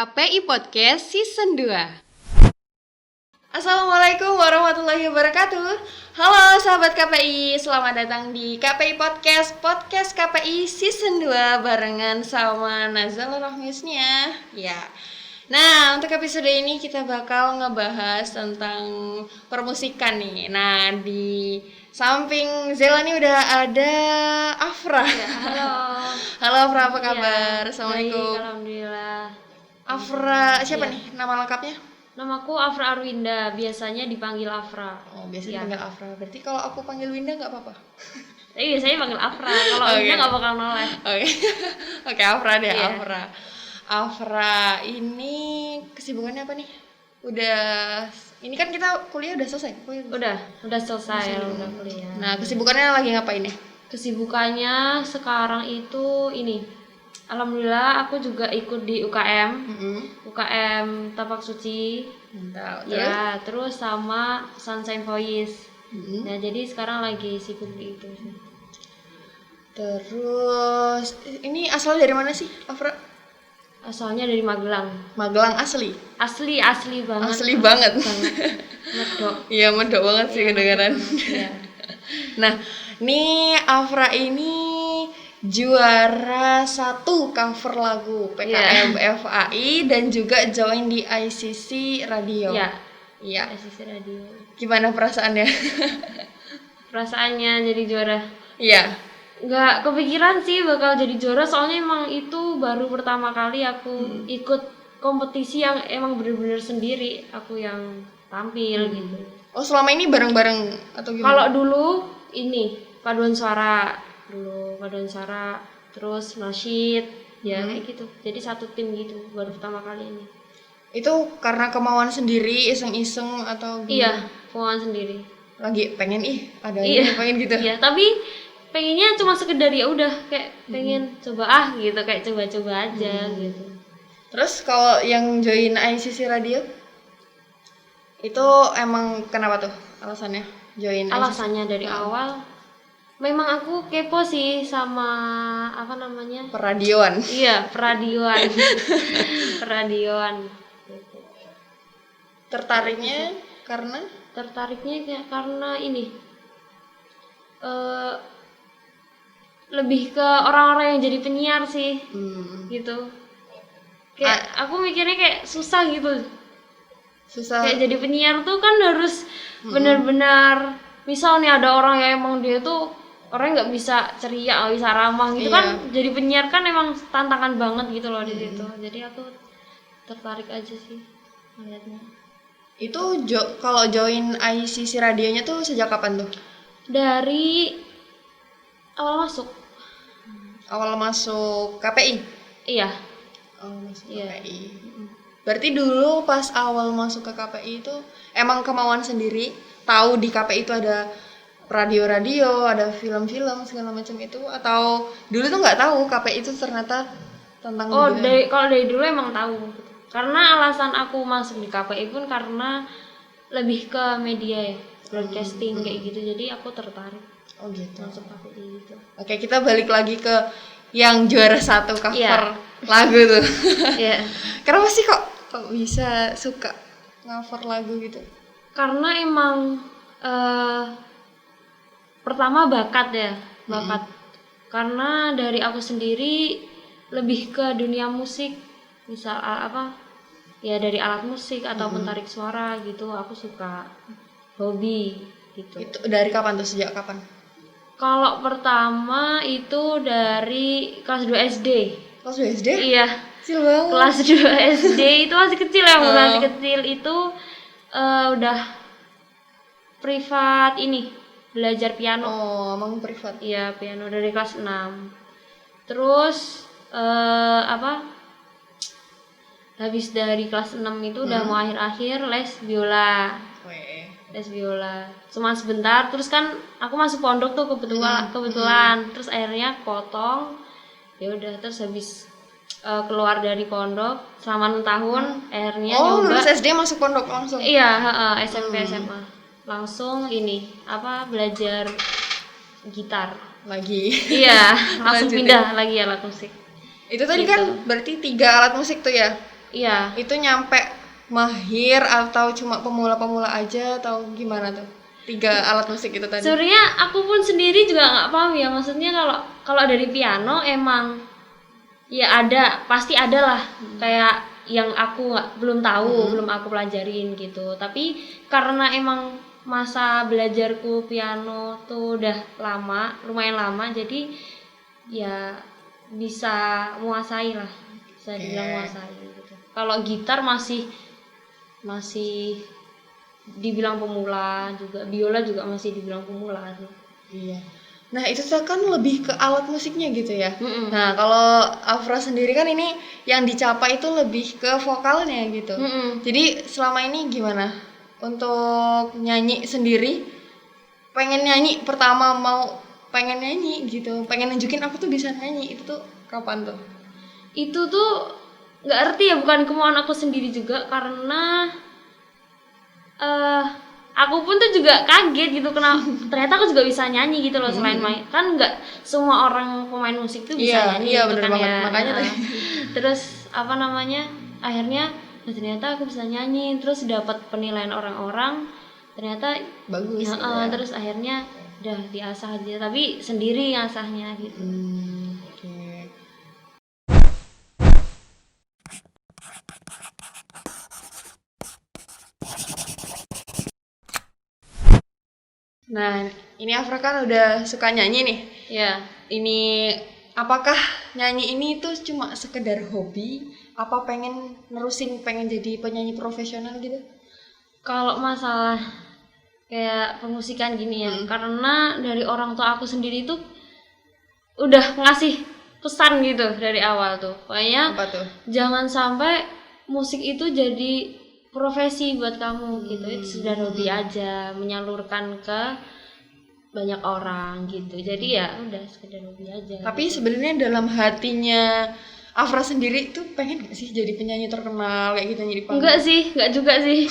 KPI Podcast Season 2. Assalamualaikum warahmatullahi wabarakatuh. Halo sahabat KPI, selamat datang di KPI Podcast KPI Season 2 barengan sama Nazal Rahmisnya. Ya. Nah, untuk episode ini kita bakal ngebahas tentang permusikan nih. Nah, di samping Zela nih udah ada Afra. Ya, halo. Halo Afra, apa kabar? Ya, Assalamualaikum. baik, alhamdulillah. Afra, siapa Ya. nih nama lengkapnya? Namaku Afra Arwinda, biasanya dipanggil Afra. Oh, biasanya Ya. panggil Afra. Berarti kalau aku panggil Winda nggak apa-apa? Tapi biasanya panggil Afra, kalau Oke. Winda nggak bakal noleh. Oke. Oke, Afra deh, Iya. Afra ini kesibukannya apa nih? Ini kan kita kuliah udah selesai. Udah selesai, udah kuliah. Nah, kesibukannya lagi ngapain nih? Kesibukannya sekarang itu ini. Alhamdulillah aku juga ikut di UKM. UKM Tapak Suci. Mantap. Ya, terus sama Sunshine Voice. Mm-mm. Nah, jadi sekarang lagi sibuk di itu. Terus ini asal dari mana sih, Afra? Asalnya dari Magelang. Magelang asli. Asli banget. Asli banget. Medok. Iya, medok banget sih kedengaran. Iya. Nah, nih Afra ini juara 1 cover lagu PKM FAI dan juga join di ICC Radio. Iya. Iya. Asisi radio. Gimana perasaannya? Perasaannya jadi juara. Iya. Nggak kepikiran sih bakal jadi juara, soalnya emang itu baru pertama kali aku ikut kompetisi yang emang bener-bener sendiri aku yang tampil gitu. Oh, selama ini bareng-bareng atau gimana? Kalau dulu ini paduan suara terus nasyid ya kayak gitu. Jadi satu tim gitu baru pertama kali ini. Itu karena kemauan sendiri, iseng-iseng atau gimana? Iya, kemauan sendiri. Lagi pengen ada Iya. ini pengen gitu. Iya, tapi pengennya cuma sekedar ya udah kayak pengen coba gitu, kayak coba-coba aja gitu. Terus kalau yang join ICC Radio itu emang kenapa tuh alasannya join ICC? Alasannya dari awal memang aku kepo sih sama apa namanya? Peradioan. Iya, peradioan. Peradioan. Gitu. Tertariknya karena Tertariknya kayak karena ini lebih ke orang-orang yang jadi penyiar sih. Gitu. Kayak aku mikirnya kayak susah gitu. susah. Kayak jadi penyiar tuh kan harus benar-benar, misal nih ada orang yang emang dia tuh orangnya nggak bisa ceria, nggak bisa ramah gitu. Iya. Kan jadi penyiar kan emang tantangan banget gitu loh di situ. Jadi aku tertarik aja sih melihatnya. Itu kalau join ICC radionya tuh sejak kapan tuh? Dari awal masuk. Awal masuk KPI. Iya. Awal masuk Iya. KPI. Berarti dulu pas awal masuk ke KPI itu emang kemauan sendiri, tahu di KPI itu ada radio-radio, ada film-film segala macam itu, atau dulu tuh nggak tahu KPI itu ternyata tentang Oh, budaya? kalau dari dulu emang tahu. Karena alasan aku masuk di KPI pun karena lebih ke media ya, broadcasting kayak gitu. Jadi aku tertarik Oh gitu. masuk KPI gitu. Oke, kita balik lagi ke yang juara 1 cover Iya. lagu tuh. Iya. Kenapa sih kok bisa suka cover lagu gitu? Karena emang pertama bakat. Karena dari aku sendiri lebih ke dunia musik, misal ya dari alat musik ataupun tarik suara gitu, aku suka, hobi gitu. Itu dari kapan tuh? Sejak kapan? Kalau pertama itu dari kelas 2 SD. Kelas 2 SD? Iya, Kecil banget. kelas 2 SD itu masih kecil ya, masih kecil itu udah privat ini, belajar piano. Oh, emang privat. Iya, piano dari kelas 6. Terus habis dari kelas 6 itu udah mau akhir-akhir les biola. Weh. Les biola. Cuma sebentar, terus kan aku masuk pondok tuh kebetulan. Terus akhirnya potong. Ya udah, terus habis keluar dari pondok selama 6 tahun, akhirnya Oh, nyoba. lulus SD masuk pondok langsung? Iya, SMP SMA. Langsung belajar gitar. Lagi. Iya, langsung Lanjutin. pindah lagi alat musik. Itu tadi Gitu. kan berarti 3 alat musik tuh ya? Iya. Itu nyampe mahir atau cuma pemula-pemula aja atau gimana tuh? 3 alat musik itu tadi. Sebenarnya aku pun sendiri juga nggak paham ya, maksudnya kalau dari piano emang ya pasti ada lah kayak yang aku belum tahu, belum aku pelajarin gitu. Tapi karena emang masa belajarku piano tuh udah lumayan lama, jadi ya bisa menguasai lah, bisa dibilang menguasai gitu. Kalau gitar masih dibilang pemula juga, biola juga masih dibilang pemula sih. Iya. Nah itu tuh kan lebih ke alat musiknya gitu ya. Nah kalau Afra sendiri kan ini yang dicapai itu lebih ke vokalnya gitu. Jadi selama ini gimana untuk nyanyi sendiri? Pengen nyanyi pertama pengen nyanyi gitu, pengen nunjukin aku tuh bisa nyanyi, itu tuh kapan tuh? Itu tuh nggak ngerti ya, bukan kemauan aku sendiri juga, karena aku pun tuh juga kaget gitu, ternyata aku juga bisa nyanyi gitu loh. Selain main, kan nggak semua orang pemain musik tuh bisa nyanyi gitu bener kan banget. ya. Makanya tadi. Terus akhirnya ternyata aku bisa nyanyi, terus dapat penilaian orang-orang, ternyata bagus ya, gitu ya. Terus akhirnya udah diasah aja, tapi sendiri ngasahnya gitu. Oke. Nah, ini Afra kan udah suka nyanyi nih. Ya. Ini apakah nyanyi ini tuh cuma sekedar hobi? Apa pengen jadi penyanyi profesional gitu? Kalau masalah kayak pemusikan gini ya, karena dari orang tua aku sendiri tuh udah ngasih pesan gitu dari awal tuh. Pokoknya Apa tuh? jangan sampai musik itu jadi profesi buat kamu gitu. Itu sudah hobi aja, menyalurkan ke banyak orang gitu. Jadi ya udah sekedar hobi aja. Tapi sebenarnya dalam hatinya Afra sendiri tuh pengen gak sih jadi penyanyi terkenal kayak gitu, nyanyi di panggung? Enggak juga sih.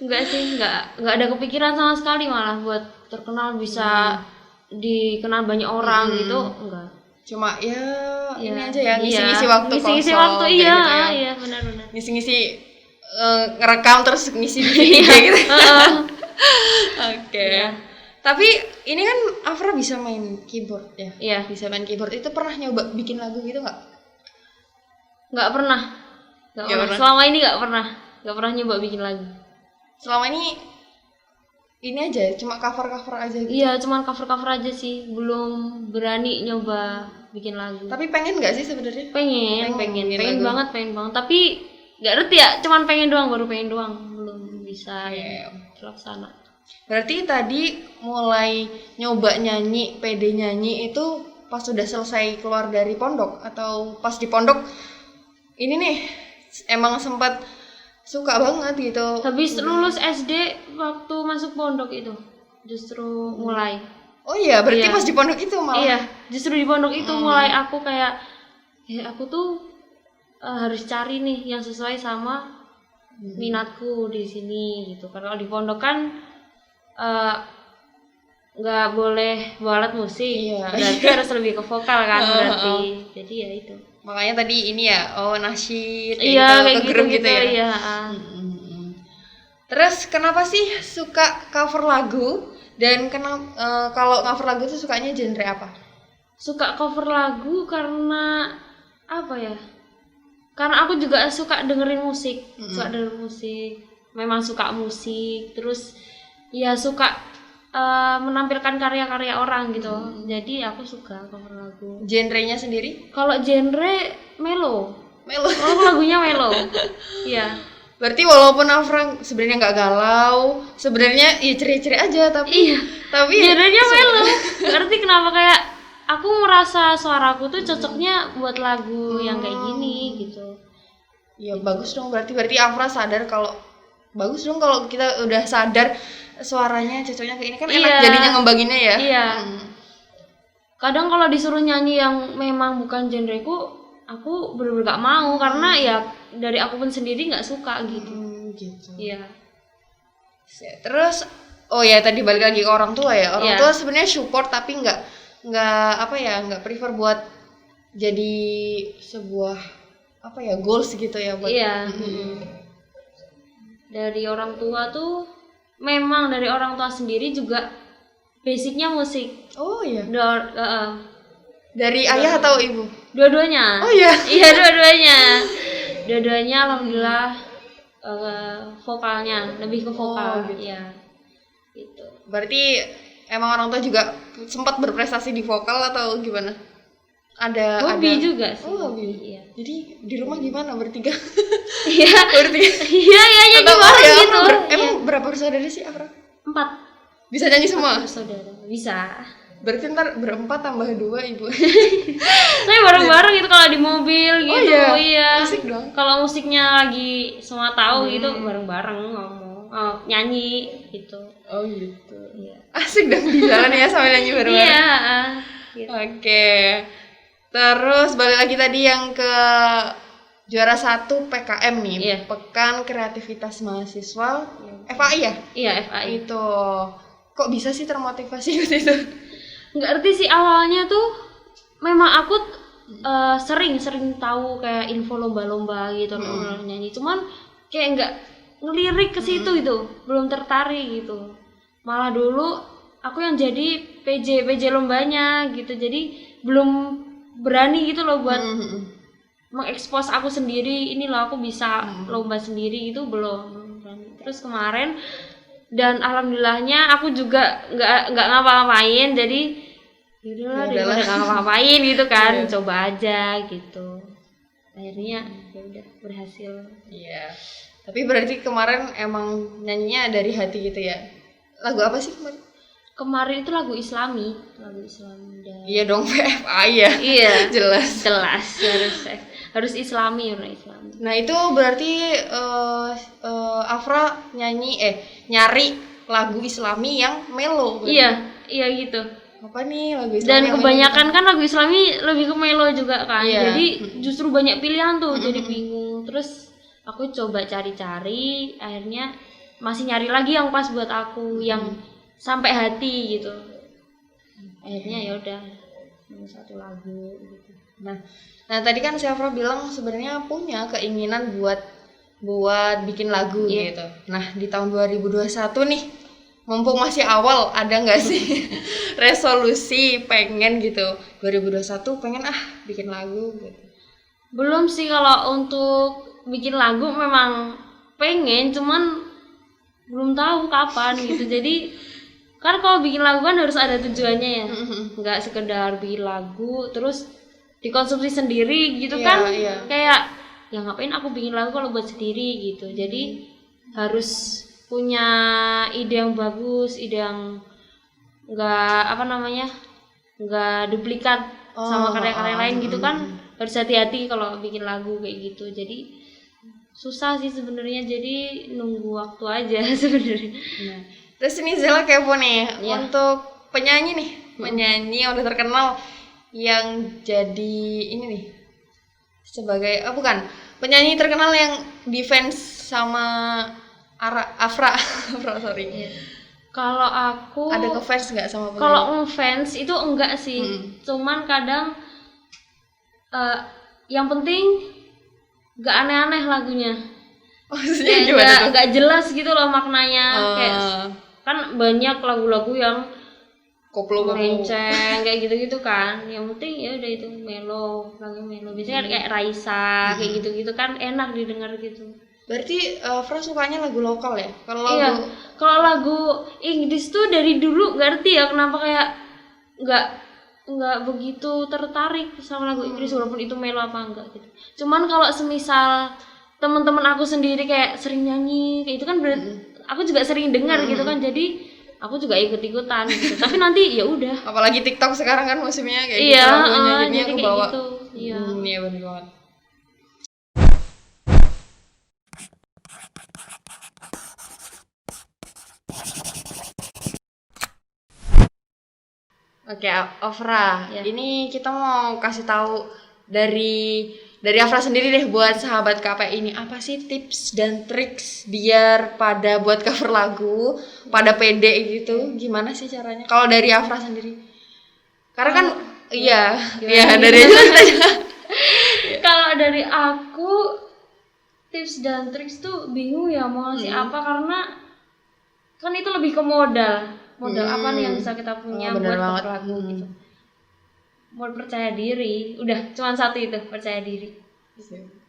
Enggak ada kepikiran sama sekali malah buat terkenal, bisa dikenal banyak orang gitu, enggak. Cuma ya ini Ya, aja ya, ngisi-ngisi iya. waktu Ngisi-ngisi kosong waktu, kayak iya, gitu ya. iya benar-benar. Ngisi-ngisi ngerekam terus ngisi di video kayak gitu. Oke. Iya. Tapi ini kan Afra bisa main keyboard ya? Iya. Bisa main keyboard. Itu pernah nyoba bikin lagu gitu nggak? Nggak pernah. Selama ini nggak pernah nyoba bikin lagu. Selama ini aja, cuma cover aja gitu. Iya, cuman cover aja sih, belum berani nyoba bikin lagu. Tapi pengen nggak sih sebenarnya? Pengen banget. Tapi nggak ngerti ya, cuman baru pengen doang, belum bisa terlaksana. Berarti tadi mulai nyoba nyanyi, pede nyanyi itu pas sudah selesai keluar dari pondok atau pas di pondok ini nih emang sempat suka banget gitu. Habis lulus SD waktu masuk pondok itu justru mulai. Oh iya, berarti pas di pondok itu malah. Iya, justru di pondok itu mulai aku kayak aku tuh harus cari nih yang sesuai sama minatku di sini gitu. Karena kalau di pondok kan nggak boleh bawa alat musik, berarti harus lebih ke vokal kan berarti. Jadi ya itu. Makanya tadi ini ya, nasyid kayak ke grup gitu ya. Iya. Terus kenapa sih suka cover lagu dan kalau cover lagu tuh sukanya genre apa? Suka cover lagu karena apa ya? Karena aku juga suka dengerin musik, memang suka musik, terus ya suka menampilkan karya-karya orang gitu. Jadi aku suka cover lagu. Genrenya sendiri? Kalau genre melo. Kalau lagunya melo. Iya. Berarti walaupun Afra sebenarnya nggak galau, sebenarnya ya ceria-ceria aja tapi genrenya melo. Ngerti kenapa kayak aku merasa suaraku tuh cocoknya buat lagu yang kayak gini gitu. Ya bagus dong, berarti Afra sadar kalau kita udah sadar suaranya cocoknya kayak ini kan enak jadinya ngembanginnya ya. Iya. Kadang kalau disuruh nyanyi yang memang bukan genreku, aku bener-bener gak mau karena ya dari aku pun sendiri nggak suka gitu. Gitu. Iya. Terus tadi balik lagi ke orang tua ya. Orang tua sebenarnya support tapi nggak prefer buat jadi sebuah apa ya, goals gitu ya buat. Iya. Dari orang tua tuh, memang dari orang tua sendiri juga basicnya musik. Oh iya. Dari ayah atau ibu? Dua-duanya. Oh iya. Iya, dua-duanya alhamdulillah vokalnya, lebih ke vokal. Iya. Gitu. Berarti emang orang tua juga sempat berprestasi di vokal atau gimana? Hobi juga sih. Oh, hobi. Iya. Jadi di rumah gimana bertiga? Iya. Bertiga. Iya, gimana ya, gitu. Emang berapa bersaudara sih Afra? 4 Bisa nyanyi semua? bersaudara. Bisa. Berarti ntar berempat tambah 2 ibu. Tapi bareng-bareng gitu kalau di mobil gitu. Oh, iya. Iya. Asik dong. Kalau musiknya lagi semua tahu gitu, bareng-bareng ngomong, nyanyi gitu. Oh gitu. Iya. Asik dong di jalan ya sambil nyanyi bareng-bareng. Iya. Gitu. Oke. Terus balik lagi tadi yang ke juara 1 PKM nih. Iya. Pekan Kreativitas Mahasiswa FAI ya? Iya, FAI. Itu. Kok bisa sih termotivasi waktu itu? Nggak ngerti sih, awalnya tuh memang aku sering tahu kayak info lomba-lomba gitu, nyanyi, cuman kayak nggak ngelirik ke situ gitu, belum tertarik gitu. Malah dulu aku yang jadi PJ lombanya gitu, jadi belum berani gitu loh buat mengekspos aku sendiri, ini loh aku bisa lomba sendiri, itu belum berani. Terus kemarin, dan alhamdulillahnya aku juga nggak ngapa-ngapain, jadi yaudah daripada nggak ngapa-ngapain gitu kan, coba aja gitu. Akhirnya ya udah berhasil. Iya. Tapi berarti kemarin emang nyanyinya dari hati gitu ya? Lagu apa sih kemarin? Kemarin itu lagu Islami dan Iya dong, PFI ya. iya jelas harus Islami, warna Islami. Nah itu berarti Afra nyari lagu Islami yang melo. Iya gitu. Apa nih lagu Islami? Dan kebanyakan kan lagu Islami lebih ke melo juga kan. Iya. Jadi justru banyak pilihan tuh, jadi bingung. Terus aku coba cari-cari, akhirnya masih nyari lagi yang pas buat aku, yang sampai hati gitu. Akhirnya ya udah satu lagu gitu. Nah tadi kan si Afra bilang sebenarnya punya keinginan buat bikin lagu gitu. Nah di tahun 2021 nih, mumpung masih awal, ada nggak sih resolusi pengen gitu 2021 pengen bikin lagu gitu? Belum sih, kalau untuk bikin lagu memang pengen, cuman belum tahu kapan gitu. Jadi kan kalau bikin lagu kan harus ada tujuannya ya, nggak sekedar bikin lagu terus dikonsumsi sendiri gitu kan. Kayak ya ngapain aku bikin lagu kalau buat sendiri gitu. Jadi harus punya ide yang bagus, ide yang nggak duplikat sama karya-karya lain gitu kan. Harus hati-hati kalau bikin lagu kayak gitu. Jadi susah sih sebenarnya, jadi nunggu waktu aja sebenarnya. Nah, terus ini Zela kepo nih, untuk penyanyi yang udah terkenal, yang jadi ini nih sebagai penyanyi terkenal yang defense sama Afra sorry. Kalau aku ada ngefans nggak sama penyanyi? Kalau ngefans itu enggak sih, cuman kadang yang penting nggak aneh-aneh lagunya. Maksudnya gimana tuh? Nggak jelas gitu loh maknanya. Kayak kan banyak lagu-lagu yang koplo melenceng kayak gitu-gitu kan. Yang penting ya udah itu melo, lagu melo. Biasanya kayak Raisa kayak gitu-gitu kan enak didengar gitu. Berarti Fra sukanya lagu lokal ya? Kalau lagu Inggris tuh dari dulu ngerti ya kenapa kayak nggak begitu tertarik sama lagu Inggris, walaupun itu melo apa enggak gitu. Cuman kalau semisal teman-teman aku sendiri kayak sering nyanyi kayak itu kan aku juga sering dengar gitu kan, jadi aku juga ikut-ikutan gitu. Tapi nanti ya udah. Apalagi TikTok sekarang kan musimnya kayak gitu, jadinya aku bawa. Gitu. Iya. Iya benar banget. Oke, Afra, ini kita mau kasih tahu dari Afra sendiri deh buat sahabat KPI ini, apa sih tips dan triks biar pada buat cover lagu, pada pede gitu, gimana sih caranya? Kalau dari Afra sendiri, karena kan dari aja. Kalau dari aku tips dan trik tuh bingung ya mau ngasih apa, karena kan itu lebih ke modal apa nih yang bisa kita punya buat cover lagu gitu. Mau percaya diri, udah cuman satu itu, percaya diri.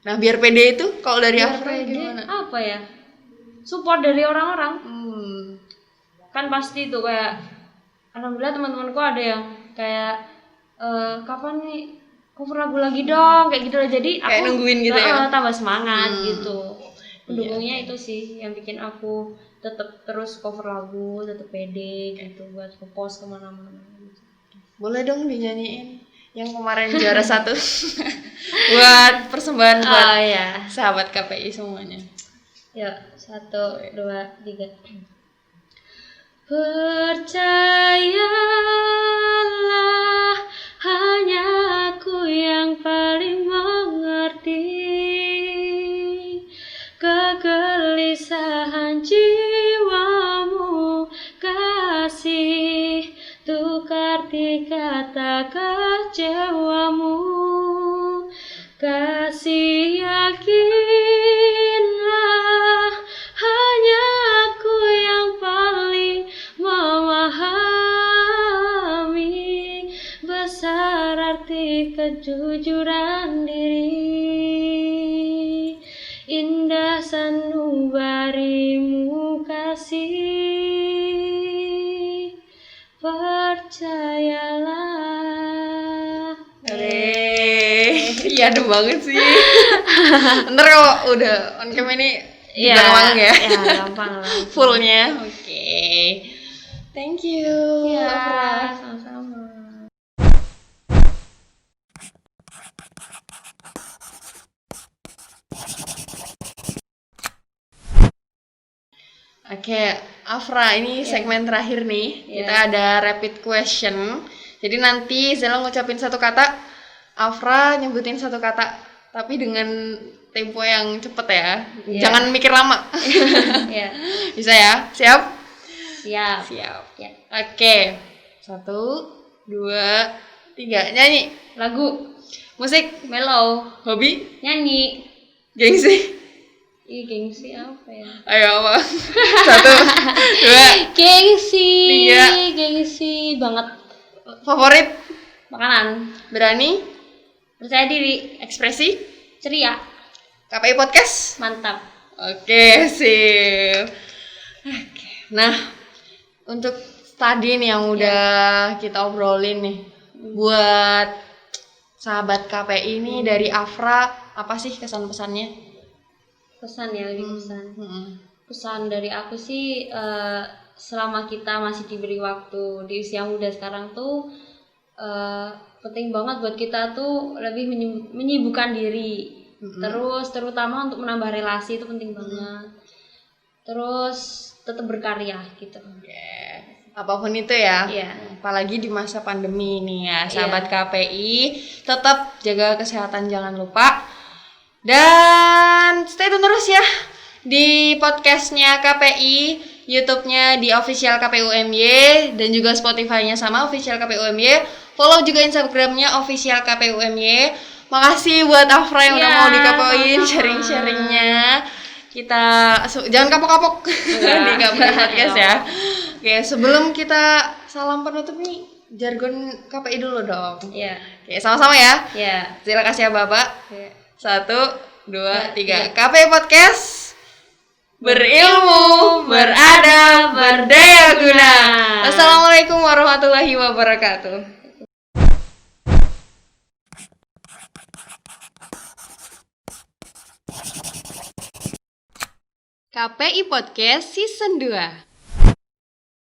Nah biar pede itu kalau dari Biar Afra pede, gimana? apa ya, support dari orang-orang. Kan pasti tuh kayak alhamdulillah teman-temanku ada yang kayak kapan nih cover lagu lagi dong, kayak gitu. Jadi aku kayak nungguin gitu ya, tambah semangat gitu. Pendukungnya itu sih yang bikin aku tetap terus cover lagu, tetap pede gitu buat nge-post kemana-mana gitu. Boleh dong dinyanyiin yang kemarin juara 1 buat persembahan buat sahabat KPI semuanya. Yuk, 1, 2, 3. Percayalah, hanya aku yang paling mengerti kegelisahan jiwamu, kasih tukar di kata kecewamu, kasih yakinlah, hanya aku yang paling memahami besar arti kejujuran diri, indah sanubarimu kasih, percayalah. Iya aduh banget sih. Ntar kalau udah on cam ini gampang ya. Ya gampang lah. Fullnya. Oke. Thank you. Ya, sama-sama. Oke, Afra, ini segmen terakhir nih. Kita ada rapid question. Jadi nanti Zela ngucapin satu kata, Afra nyebutin satu kata, tapi dengan tempo yang cepet ya. Jangan mikir lama. Bisa ya? Siap? Siap. Ya. Oke. 1, 2, 3. Nyanyi. Lagu. Musik. Mellow. Hobi. Nyanyi. Gengsi. Ih, gengsi apa ya? Ayo apa? 1, 2. Gengsi. 3. Gengsi banget. Favorit. Makanan. Berani. Percaya diri. Ekspresi. Ceria. KPI Podcast. Mantap. Oke, sip. Oke. Nah, untuk tadi nih yang udah kita obrolin nih, buat sahabat KPI ini dari Afra, apa sih kesan-pesannya? Pesan ya, lebih pesan. Pesan dari aku sih, selama kita masih diberi waktu di usia muda sekarang tuh, penting banget buat kita tuh lebih menyibukkan diri. Terus terutama untuk menambah relasi itu penting banget. Terus tetap berkarya gitu. Apapun itu ya. Apalagi di masa pandemi ini ya, sahabat KPI, tetap jaga kesehatan, jangan lupa. Dan stay tune terus ya di podcastnya KPI, YouTube-nya di official KPU MY, dan juga Spotify-nya sama official KPU MY. Follow juga Instagram-nya official KPU MY. Makasih buat Afra yang udah mau dikapoin sharing-sharingnya. Kita jangan kapok-kapok di KPI Podcast ya. Oke, sebelum kita salam penutup nih, jargon KPI dulu dong. Oke, sama-sama ya. Terima kasih ya Bapak. 1, 2, 3. KPI Podcast, berilmu, beradab, berdaya guna. Assalamualaikum warahmatullahi wabarakatuh. KPI Podcast Season 2.